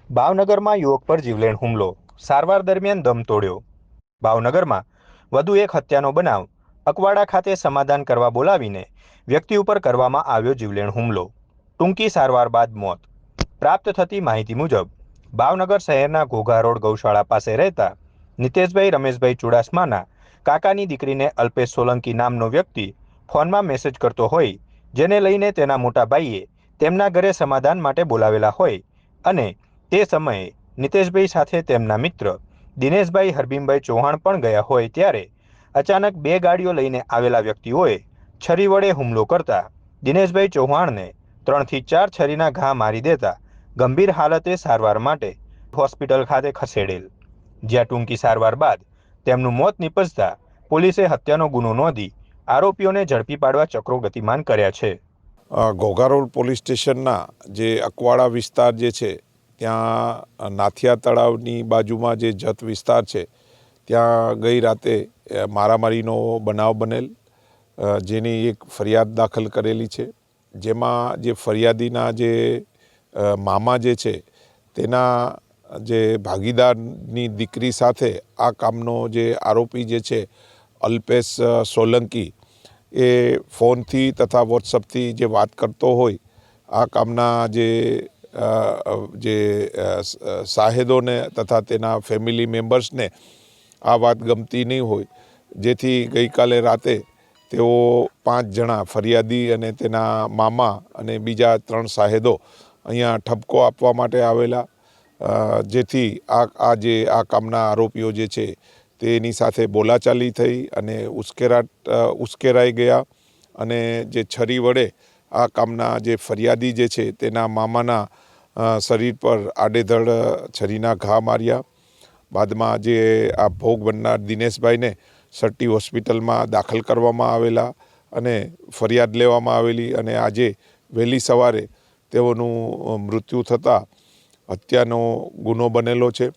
ભાવનગરમાં યુવક પર જીવલેણ હુમલો, સારવાર દરમિયાન દમ તોડ્યો. ભાવનગરમાં વધુ એક હત્યાનો બનાવ. અકવાડા ખાતે સમાધાન કરવા બોલાવીને વ્યક્તિ ઉપર કરવામાં આવ્યો જીવલેણ હુમલો. ટૂંકી સારવાર બાદ મોત. પ્રાપ્ત થતી માહિતી મુજબ ભાવનગર શહેરના ઘોઘા રોડ ગૌશાળા પાસે રહેતા નિતેશભાઈ રમેશભાઈ ચુડાસમાના કાકાની દીકરીને અલ્પેશ સોલંકી નામનો વ્યક્તિ ફોનમાં મેસેજ કરતો હોય, જેને લઈને તેના મોટા ભાઈએ તેમના ઘરે સમાધાન માટે બોલાવેલા હોય અને તે સમયે નિતેશભાઈ સાથે તેમના મિત્ર દિનેશભાઈ હરભીમભાઈ ચૌહાણ પણ ગયા હોય, ત્યારે અચાનક બે ગાડીઓ લઈને આવેલા વ્યક્તિઓએ છરી વડે હુમલો કરતા દિનેશભાઈ ચૌહાણને 3 થી 4 છરીના ઘા મારી દેતા ગંભીર હાલતે સારવાર માટે હોસ્પિટલ ખાતે ખસેડેલ, જ્યાં ટૂંકી સારવાર બાદ તેમનું મોત નિપજતા પોલીસે હત્યાનો ગુનો નોંધી આરોપીઓને ઝડપી પાડવા ચક્રો ગતિમાન કર્યા છે. ઘોઘા રોડ પોલીસ સ્ટેશનના જે અકવાડા વિસ્તાર જે છે ત્યાં નાથિયા તળાવની બાજુમાં જે જત વિસ્તાર છે ત્યાં ગઈ રાતે મારામારીનો બનાવ બનેલ, જેની એક ફરિયાદ દાખલ કરેલી છે. જેમાં જે ફરિયાદીના જે મામા જે છે તેના જે ભાગીદારની દીકરી સાથે આ કામનો જે આરોપી જે છે અલ્પેશ સોલંકી એ ફોનથી તથા વોટ્સઅપથી જે વાત કરતો હોય, આ કામના જે સાહેદોને તથા તેના ફેમિલી મેમ્બર્સને આ વાત ગમતી નહીં હોય, જેથી ગઈકાલે રાતે તેઓ 5 જણા ફરિયાદી અને તેના મામા અને બીજા 3 સાહેદો અહીંયા ઠપકો આપવા માટે આવેલા, જેથી આ કામના આરોપીઓ જે છે તેની સાથે બોલાચાલી થઈ અને ઉશ્કેરાઈ ગયા અને જે છરી વડે આ કામના જે ફરિયાદી જે છે તેના મામાના શરીર પર આડેધડ છરીના ઘા માર્યા. બાદમાં જે આ ભોગ બનનાર દિનેશભાઈને સટ્ટી હોસ્પિટલમાં દાખલ કરવામાં આવેલા અને ફરિયાદ લેવામાં આવેલી અને આજે વહેલી સવારે તેઓનું મૃત્યુ થતાં હત્યાનો ગુનો બનેલો છે.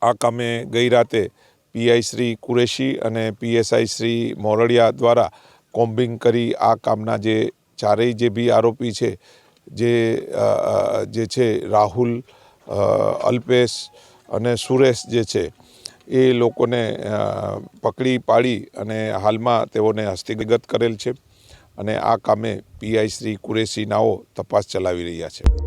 આ કામે ગઈ રાતે પીઆઈ શ્રી કુરેશી અને પીએસઆઈ શ્રી મોરડિયા દ્વારા કોમ્બિંગ કરી આ કામના જે ચારેય જે બી આરોપી છે, જે છે રાહુલ, અલ્પેશ અને સુરેશ જે છે એ લોકોને પકડી પાડી અને હાલમાં તેઓને હસ્તગત કરેલ છે અને આ કામે પીઆઈ શ્રી કુરેશી નાઓ તપાસ ચલાવી રહ્યા છે.